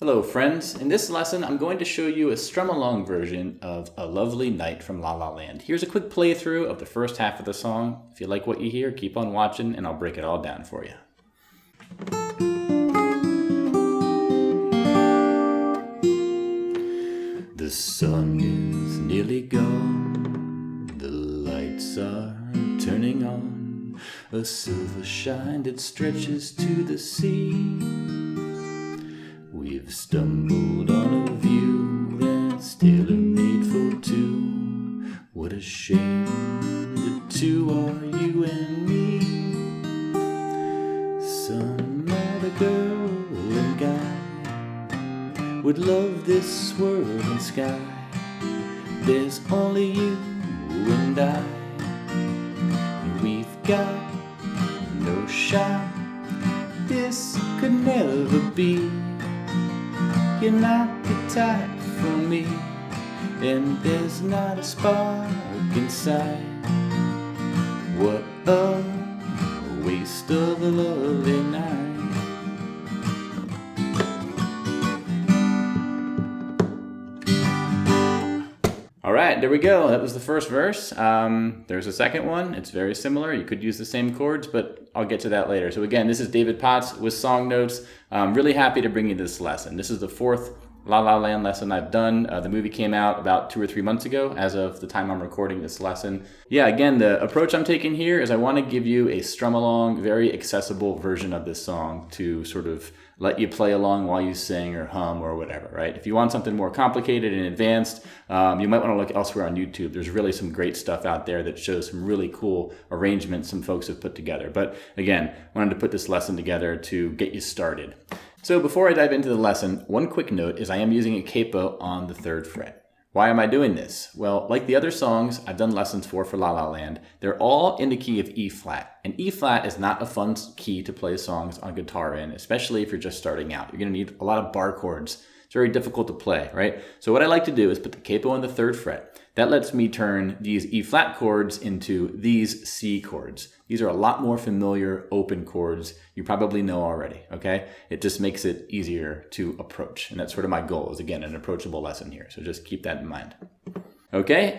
Hello friends, in this lesson I'm going to show you a strum-along version of A Lovely Night from La La Land. Here's a quick playthrough of the first half of the song. If you like what you hear, keep on watching and I'll break it all down for you. The sun is nearly gone, the lights are turning on, a silver shine that stretches to the sea. We've stumbled on a view that's tailor-made for two. What a shame the two are you and me. Some other girl and guy would love this world and sky. There's only you and I, and we've got no shot. This could never be. You're not the type for me, and there's not a spark inside. What a waste of a lovely night. Alright, there we go. That was the first verse. There's a second one. It's very similar. You could use the same chords, but I'll get to that later. So again, this is David Potts with Song Notes. I'm really happy to bring you this lesson. This is the fourth La La Land lesson I've done. The movie came out about 2 or 3 months ago as of the time I'm recording this lesson. Yeah, again, the approach I'm taking here is I want to give you a strum-along, very accessible version of this song to sort of let you play along while you sing or hum or whatever, right? If you want something more complicated and advanced, you might want to look elsewhere on YouTube. There's really some great stuff out there that shows some really cool arrangements some folks have put together. But again, wanted to put this lesson together to get you started. So before I dive into the lesson, one quick note is I am using a capo on the 3rd fret. Why am I doing this? Well, like the other songs I've done lessons for La La Land, they're all in the key of E flat. And E flat is not a fun key to play songs on guitar in, especially if you're just starting out. You're going to need a lot of bar chords. It's very difficult to play, right? So what I like to do is put the capo on the 3rd fret. That lets me turn these E flat chords into these C chords. These are a lot more familiar open chords you probably know already, okay? It just makes it easier to approach. And that's sort of my goal is, again, an approachable lesson here. So just keep that in mind. Okay,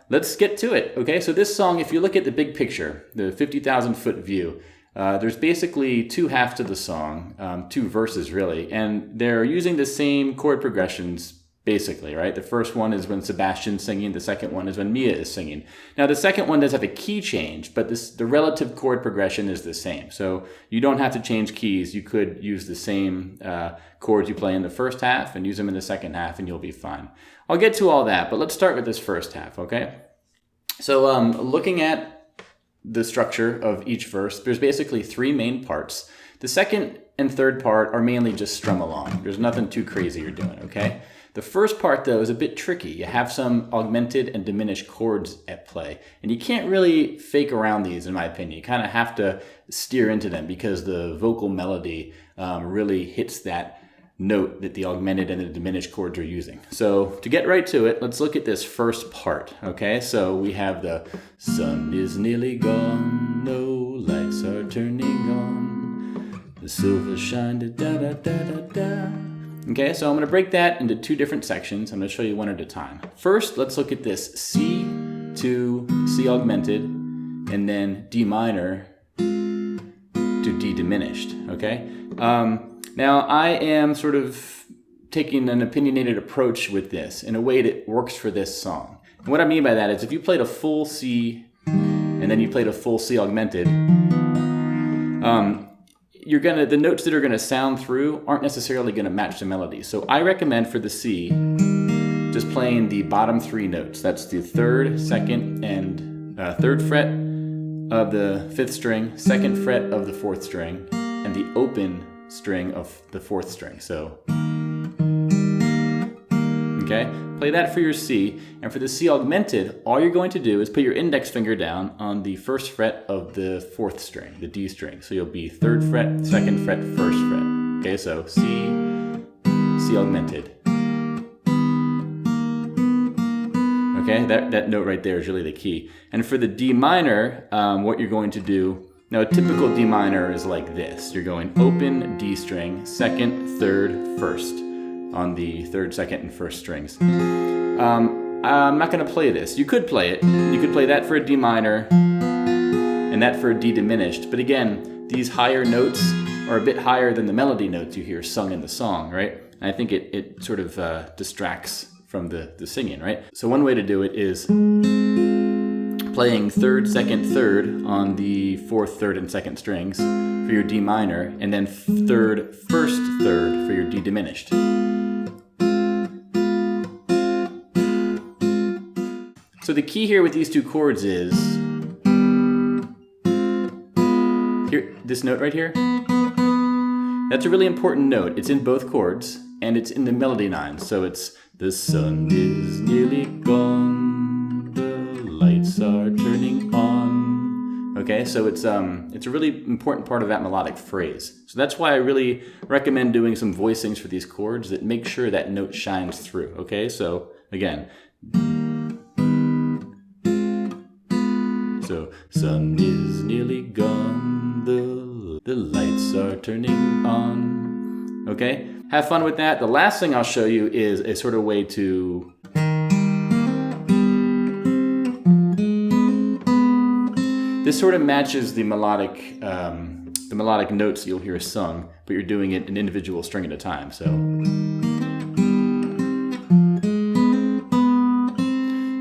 let's get to it. Okay, so this song, if you look at the big picture, the 50,000 foot view, there's basically 2 halves to the song, 2 verses really, and they're using the same chord progressions basically, right? The first one is when Sebastian's singing, the second one is when Mia is singing. Now the second one does have a key change, but the relative chord progression is the same. So you don't have to change keys. You could use the same chords you play in the first half and use them in the second half and you'll be fine. I'll get to all that, but let's start with this first half, okay? So looking at the structure of each verse, there's basically 3 main parts. The second and third part are mainly just strum along. There's nothing too crazy you're doing, okay? The first part, though, is a bit tricky. You have some augmented and diminished chords at play, and you can't really fake around these, in my opinion. You kind of have to steer into them because the vocal melody really hits that note that the augmented and the diminished chords are using. So to get right to it, let's look at this first part, okay? So we have the sun is nearly gone, no lights are turning on, the silver shine, da-da-da-da-da. Okay, so I'm going to break that into 2 different sections. I'm going to show you one at a time. First, let's look at this C to C augmented, and then D minor to D diminished, okay? Now, I am sort of taking an opinionated approach with this in a way that works for this song. And what I mean by that is if you played a full C and then you played a full C augmented, the notes that are gonna sound through aren't necessarily gonna match the melody. So I recommend for the C, just playing the bottom 3 notes. That's the 3rd, 2nd, and 3rd fret of the 5th string, 2nd fret of the 4th string, and the open string of the 4th string. So, okay, play that for your C. And for the C augmented, all you're going to do is put your index finger down on the 1st fret of the 4th string, the D string. So you'll be 3rd fret, 2nd fret, 1st fret. Okay, so C, C augmented. Okay, that note right there is really the key. And for the D minor, what you're going to do Now a typical D minor is like this. You're going open D string, second, third, first on the third, second, and first strings. I'm not going to play this. You could play it. You could play that for a D minor and that for a D diminished. But again, these higher notes are a bit higher than the melody notes you hear sung in the song, right? And I think it sort of distracts from the singing, right? So one way to do it is playing third, second, third on the fourth, third, and second strings for your D minor, and then third, first, third for your D diminished. So the key here with these two chords is here, this note right here. That's a really important note. It's in both chords, and it's in the melody line. So it's the sun is nearly gone, the lights are turning on. Okay, so it's a really important part of that melodic phrase. So that's why I really recommend doing some voicings for these chords that make sure that note shines through. Okay, so again. So, sun is nearly gone, the lights are turning on. Okay? Have fun with that. The last thing I'll show you is a sort of way to this sort of matches the melodic notes you'll hear sung, but you're doing it an individual string at a time. So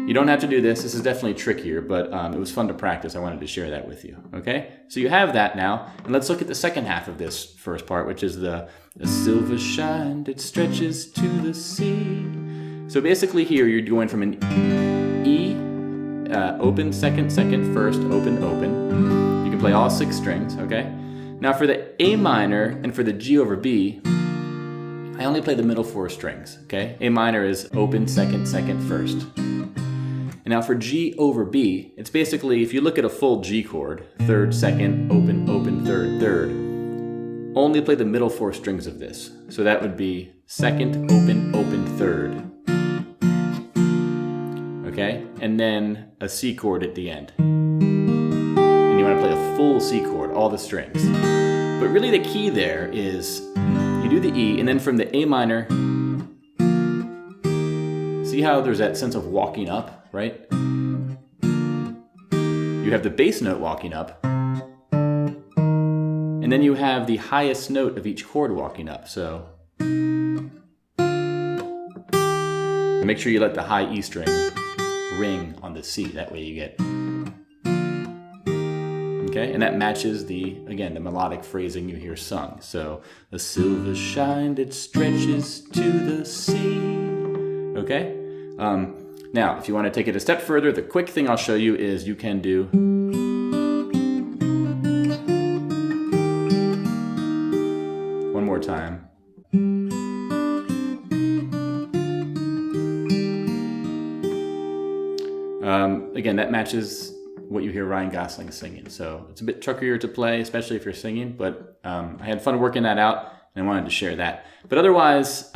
you don't have to do this. This is definitely trickier, but it was fun to practice. I wanted to share that with you, okay? So you have that now, and let's look at the second half of this first part, which is the silver shine, it stretches to the sea. So basically here, you're going from an E, open, second, second, first, open, open. You can play all 6 strings, okay? Now for the A minor and for the G over B, I only play the middle 4 strings, okay? A minor is open, second, second, first. And now for G over B, it's basically, if you look at a full G chord, third, second, open, open, third, third, only play the middle 4 strings of this. So that would be second, open, open, third. Okay? And then a C chord at the end. And you want to play a full C chord, all the strings. But really the key there is you do the E, and then from the A minor, see how there's that sense of walking up? Right? You have the bass note walking up, and then you have the highest note of each chord walking up. So make sure you let the high E string ring on the C. That way you get, okay? And that matches again, the melodic phrasing you hear sung. So the silver shine, it stretches to the sea. Okay? Now, if you want to take it a step further, the quick thing I'll show you is you can do one more time. Again, that matches what you hear Ryan Gosling singing. So it's a bit trickier to play, especially if you're singing, but I had fun working that out, and I wanted to share that. But otherwise,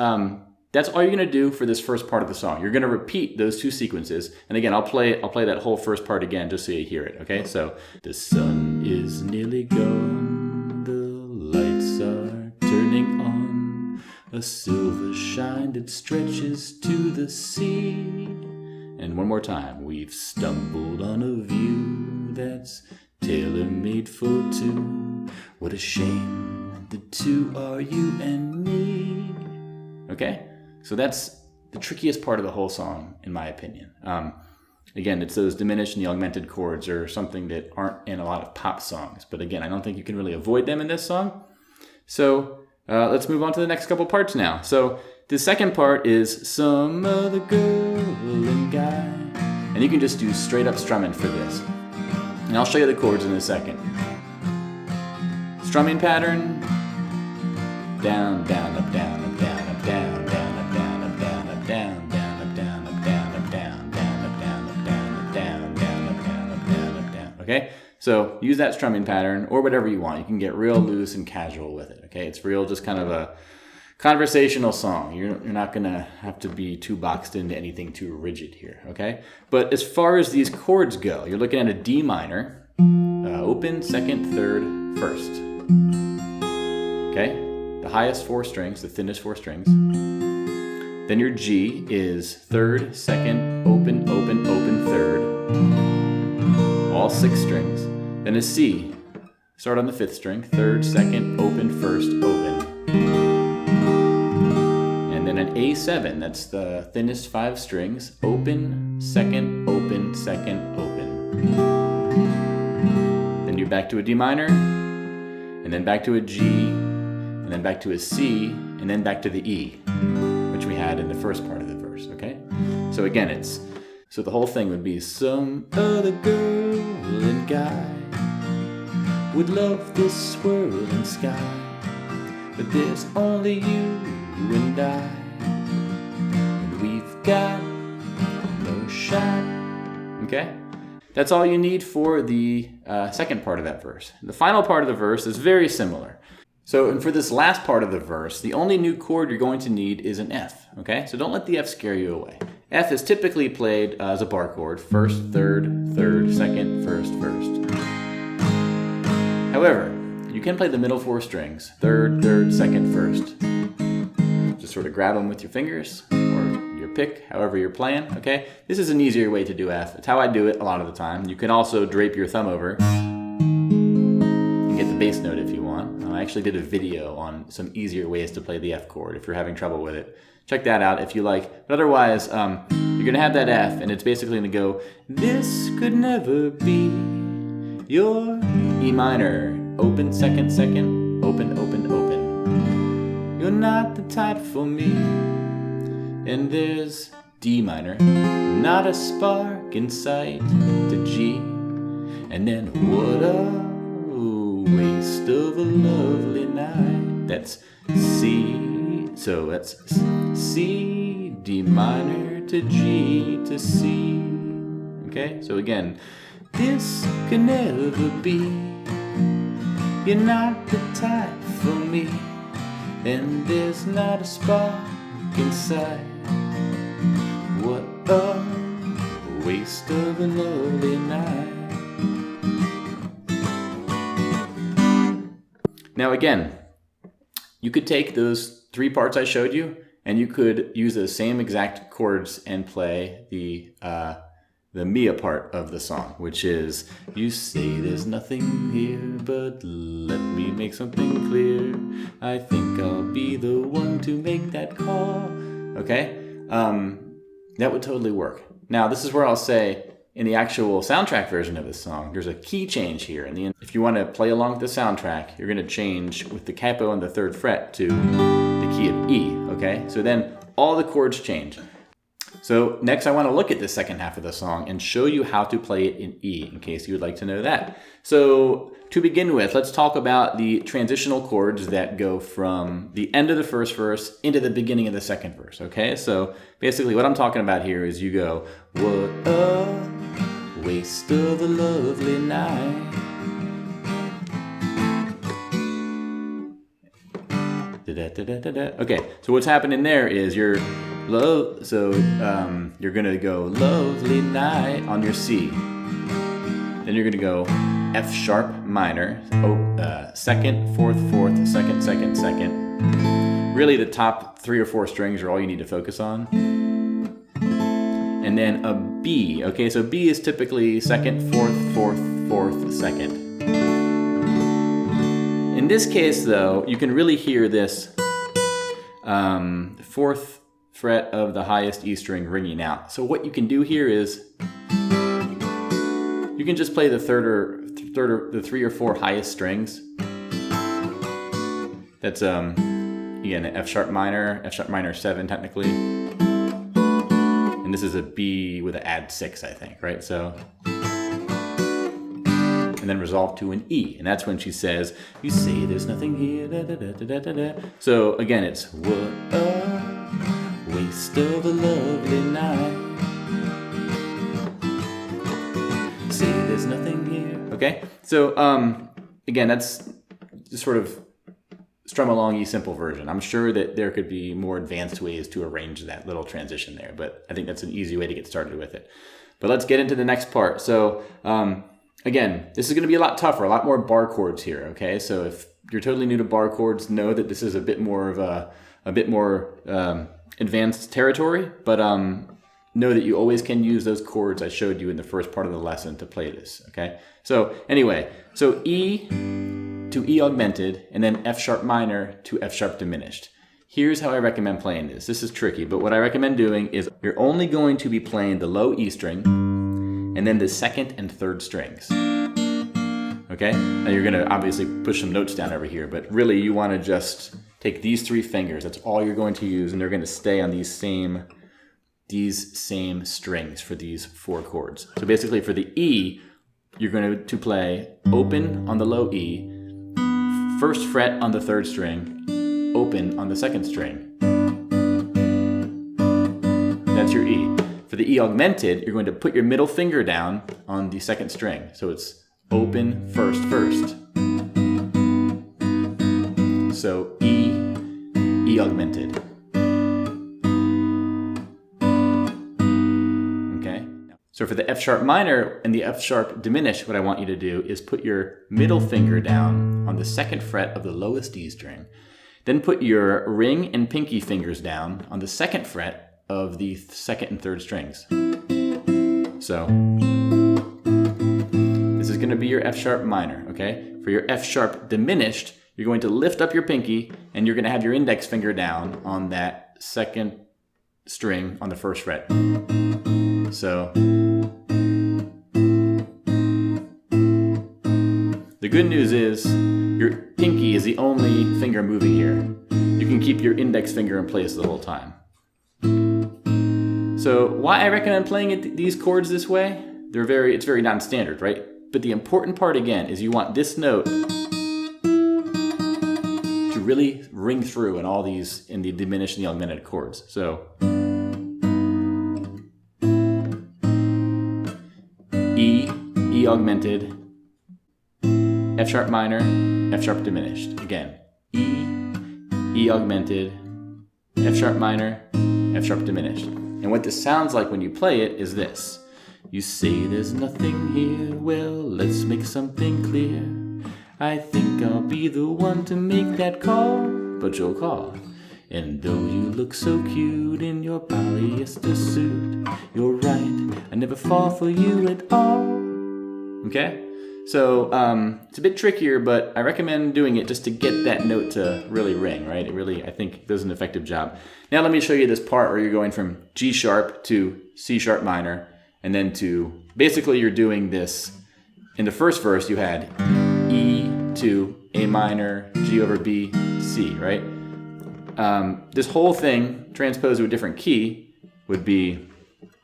that's all you're going to do for this first part of the song. You're going to repeat those 2 sequences. And again, I'll play that whole first part again just so you hear it, okay? So, the sun is nearly gone, the lights are turning on, a silver shine that stretches to the sea. And one more time. We've stumbled on a view that's tailor-made for 2. What a shame, the 2 are you and me. Okay? So that's the trickiest part of the whole song, in my opinion. Again, it's those diminished and the augmented chords are something that aren't in a lot of pop songs. But again, I don't think you can really avoid them in this song. So let's move on to the next couple parts now. So the second part is some other girl and guy. And you can just do straight up strumming for this. And I'll show you the chords in a second. Strumming pattern, down, down, up, down, up, down, up, down, down, up, down, up, down, up, down, down, up, down, up, down, up, down, down, up, down, up, down, up, down, down, up, down, up, down, up, down. Okay? So use that strumming pattern or whatever you want. You can get real loose and casual with it. Okay? It's real just kind of a conversational song. You're not going to have to be too boxed into anything too rigid here. Okay? But as far as these chords go, you're looking at a D minor, open, second, third, first. Okay? The highest 4 strings, the thinnest 4 strings. Then your G is third, second, open, open, open, third. All 6 strings. Then a C. Start on the 5th string, third, second, open, first, open. And then an A7, that's the thinnest 5 strings, open, second, open, second, open. Then you're back to a D minor, and then back to a G, and then back to a C, and then back to the E, which we had in the first part of the verse, okay? So again, so the whole thing would be some other girl and guy would love this swirling sky, but there's only you and I, and we've got no shot. Okay? That's all you need for the second part of that verse. The final part of the verse is very similar. So, and for this last part of the verse, the only new chord you're going to need is an F, okay? So don't let the F scare you away. F is typically played as a bar chord, first, third, third, second, first, first. However, you can play the middle 4 strings, third, third, second, first. Just sort of grab them with your fingers or your pick, however you're playing, okay? This is an easier way to do F. It's how I do it a lot of the time. You can also drape your thumb over and get the bass note if you want. I actually did a video on some easier ways to play the F chord if you're having trouble with it. Check that out if you like. But otherwise, you're gonna have that F, and it's basically gonna go, this could never be your E minor, open, second, second, open, open, open. You're not the type for me. And there's D minor, not a spark in sight, to G. And then what a waste of a lovely night. That's C, so that's C, D minor to G to C. Okay, so again, this could never be. You're not the type for me, and there's not a spark inside. What a waste of a lovely night. Now again, you could take those 3 parts I showed you, and you could use those same exact chords and play the Mia part of the song, which is, you say there's nothing here, but let me make something clear. I think I'll be the one to make that call. Okay? That would totally work. Now, this is where I'll say, in the actual soundtrack version of this song, there's a key change here. If you want to play along with the soundtrack, you're going to change with the capo on the 3rd fret to the key of E, okay? So then all the chords change. So next I want to look at the second half of the song and show you how to play it in E, in case you would like to know that. So to begin with, let's talk about the transitional chords that go from the end of the first verse into the beginning of the second verse, okay? So basically what I'm talking about here is you go, what a waste of a lovely night. Okay, so what's happening there is you're gonna go lovely night on your C. Then you're gonna go F sharp minor, second, fourth, fourth, second, second, second. Really the top 3 or 4 strings are all you need to focus on. And then a B, okay, so B is typically second, fourth, fourth, fourth, second. In this case though, you can really hear this 4th fret of the highest E string ringing out. So what you can do here is you can just play the the 3 or 4 highest strings. That's again an F sharp minor 7 technically, and this is a B with an add 6, I think, right? So, and then resolve to an E, and that's when she says, "You say there's nothing here." Da, da, da, da, da, da. So again, it's what a waste of a lovely night. Say there's nothing here. Okay, so again, that's just sort of strum-along E simple version. I'm sure that there could be more advanced ways to arrange that little transition there, but I think that's an easy way to get started with it. But let's get into the next part. So Again, this is going to be a lot tougher, a lot more bar chords here, okay? So if you're totally new to bar chords, know that this is a bit more of advanced territory, but know that you always can use those chords I showed you in the first part of the lesson to play this, okay? So anyway, so E to E augmented, and then F sharp minor to F sharp diminished. Here's how I recommend playing this. This is tricky, but what I recommend doing is you're only going to be playing the low E string, and then the second and third strings. Okay? Now you're gonna obviously push some notes down over here, but really you wanna just take these 3 fingers, that's all you're going to use, and they're gonna stay on these same strings for these 4 chords. So basically for the E, you're going to play open on the low E, first fret on the 3rd string, open on the 2nd string. That's your E. For the E augmented, you're going to put your middle finger down on the 2nd string. So it's open, first. So E augmented. Okay. So for the F sharp minor and the F sharp diminished, what I want you to do is put your middle finger down on the 2nd fret of the lowest D string. Then put your ring and pinky fingers down on the 2nd fret of the 2nd and 3rd strings. So this is going to be your F sharp minor, okay? For your F sharp diminished, you're going to lift up your pinky and you're going to have your index finger down on that 2nd string on the 1st fret. So the good news is your pinky is the only finger moving here. You can keep your index finger in place the whole time. So why I recommend playing these chords this way? It's very non-standard, right? But the important part again is you want this note to really ring through in all these, in the diminished and the augmented chords. So E augmented, F sharp minor, F sharp diminished. Again, E augmented, F sharp minor, F sharp diminished. And what this sounds like when you play it is this. You say there's nothing here, well, let's make something clear. I think I'll be the one to make that call, but you'll call. And though you look so cute in your polyester suit, you're right, I never fall for you at all. Okay? So it's a bit trickier, but I recommend doing it just to get that note to really ring, right? It really, I think, does an effective job. Now let me show you this part where you're going from G sharp to C sharp minor, and then to, basically you're doing this, in the first verse you had E to A minor, G over B, C, right? This whole thing transposed to a different key would be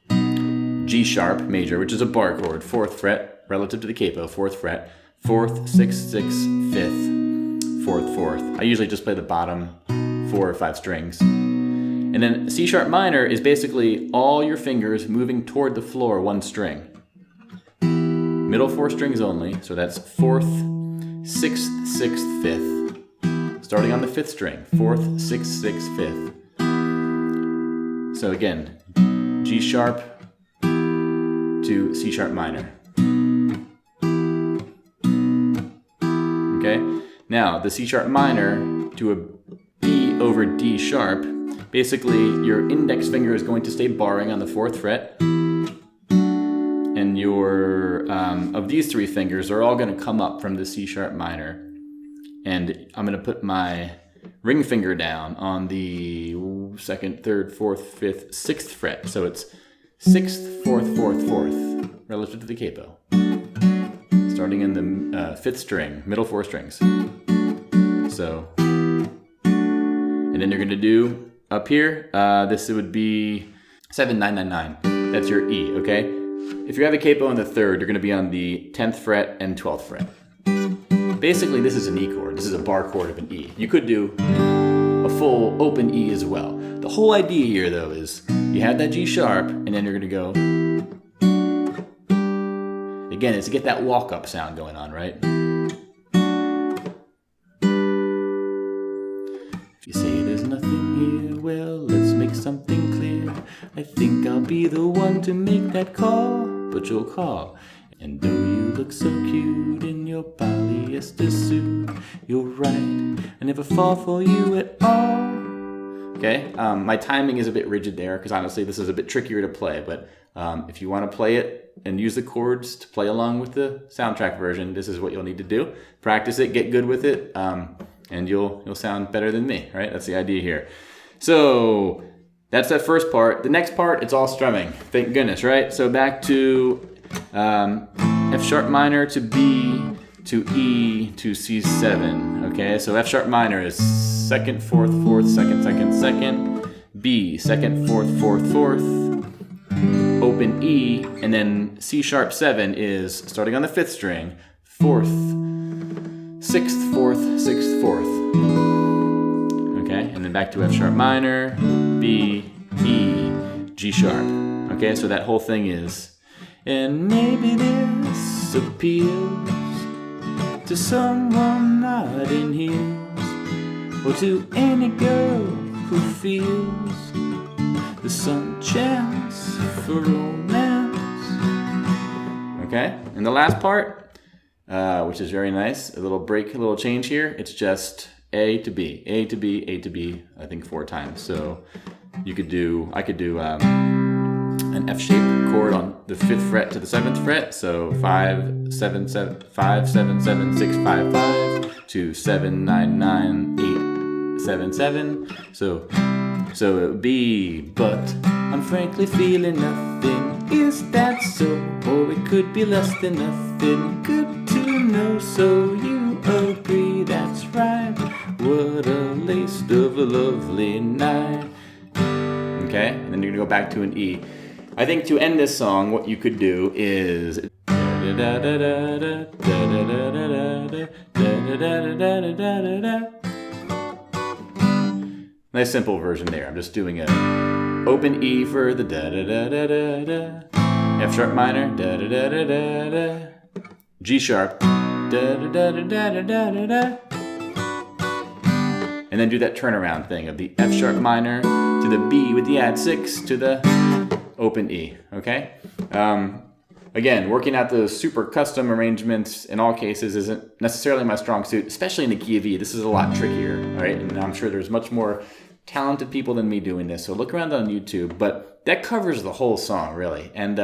G sharp major, which is a bar chord, 4th fret, relative to the capo, 4th fret, 4th, 6th, 6th, 5th, 4th, 4th. I usually just play the bottom 4 or 5 strings. And then C sharp minor is basically all your fingers moving toward the floor 1 string. Middle 4 strings only, so that's 4th, 6th, 6th, 5th. Starting on the 5th string, 4th, 6th, 6th, 5th. So again, G sharp to C sharp minor. Okay, now the C sharp minor to a B over D sharp, basically your index finger is going to stay barring on the 4th fret, and your, of these 3 fingers are all going to come up from the C sharp minor, and I'm going to put my ring finger down on the 2nd, 3rd, 4th, 5th, 6th fret, so it's 6th, 4th, 4th, 4th, relative to the capo. Starting in the 5th string, middle 4 strings. So, and then you're going to do up here, this would be 7, 9, 9, 9. That's your E, okay? If you have a capo in the 3rd, you're going to be on the 10th fret and 12th fret. Basically, this is an E chord. This is a bar chord of an E. You could do a full open E as well. The whole idea here, though, is you have that G sharp, and then you're going to go. Again, it's to get that walk-up sound going on, right? If you say there's nothing here, well, let's make something clear. I think I'll be the one to make that call, but you'll call. And though you look so cute in your polyester suit, you're right, I never fall for you at all. Okay, my timing is a bit rigid there because honestly this is a bit trickier to play, but if you want to play it and use the chords to play along with the soundtrack version, this is what you'll need to do. Practice it, get good with it, and you'll sound better than me, right? That's the idea here. So that's that first part. The next part, it's all strumming. Thank goodness, right? So back to F sharp minor to B to E to C7. Okay, so F sharp minor is second, fourth, fourth, second, second, second. B, second, fourth, fourth, fourth. Open E, and then C sharp 7 is starting on the 5th string, 4th, 6th, 4th, 6th, 4th. Okay, and then back to F sharp minor, B, E, G sharp. Okay, so that whole thing is, and maybe this appeals to someone not in heels, or to any girl who feels there's some chance for romance. Okay, and the last part, which is very nice, a little break, a little change here. It's just A to B, A to B, A to B, I think 4 times. So I could do an F-shaped chord on the 5th fret to the 7th fret. So 5, 7, 7, 5, 7, 7, 6, 5, 5 to 7, 9, 9, 8, 7, 7. So it would be, but I'm frankly feeling nothing. Is that so? Or it could be less than nothing. Good to know, so you agree, that's right. What a waste of a lovely night. Okay, and then you're gonna go back to an E. I think to end this song, what you could do is nice simple version there. I'm just doing a open E for the da da da da da da, F sharp minor da da da da da da, G sharp da da da da da da da da, and then do that turnaround thing of the F sharp minor to the B with the add 6 to the open E. Okay. Again, working out those super custom arrangements in all cases isn't necessarily my strong suit, especially in the key of E. This is a lot trickier, right? And I'm sure there's much more talented people than me doing this, so look around on YouTube. But that covers the whole song, really. And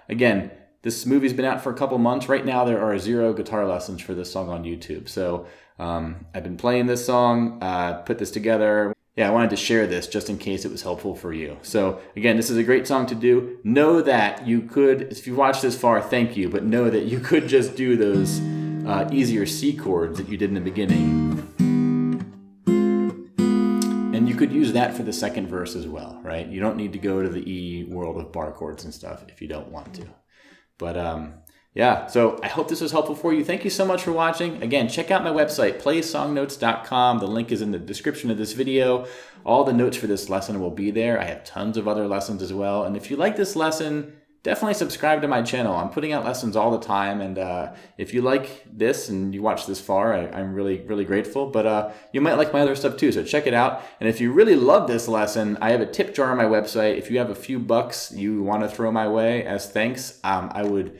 again, this movie's been out for a couple months. Right now, there are 0 guitar lessons for this song on YouTube. So I've been playing this song, put this together. Yeah, I wanted to share this just in case it was helpful for you. So again, this is a great song to do. Know that you could, if you watched this far, thank you, but know that you could just do those easier C chords that you did in the beginning. And you could use that for the second verse as well, right? You don't need to go to the E world of bar chords and stuff if you don't want to. But yeah, so I hope this was helpful for you. Thank you so much for watching. Again, check out my website, playsongnotes.com. The link is in the description of this video. All the notes for this lesson will be there. I have tons of other lessons as well. And if you like this lesson, definitely subscribe to my channel. I'm putting out lessons all the time. And if you like this and you watch this far, I'm really, really grateful. But you might like my other stuff too, so check it out. And if you really love this lesson, I have a tip jar on my website. If you have a few bucks you want to throw my way as thanks, I would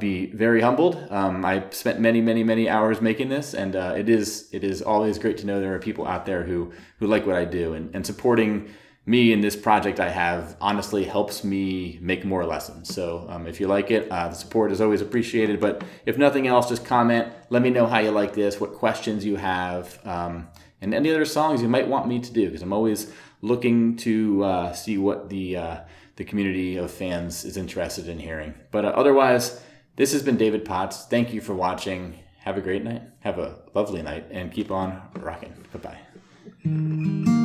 be very humbled. I spent many hours making this, and it is always great to know there are people out there who like what I do, and supporting me in this project I have honestly helps me make more lessons. So if you like it, the support is always appreciated. But if nothing else, just comment. Let me know how you like this, what questions you have, and any other songs you might want me to do, because I'm always looking to see what the community of fans is interested in hearing. But otherwise, this has been David Potts. Thank you for watching. Have a great night. Have a lovely night, and keep on rocking. Bye-bye.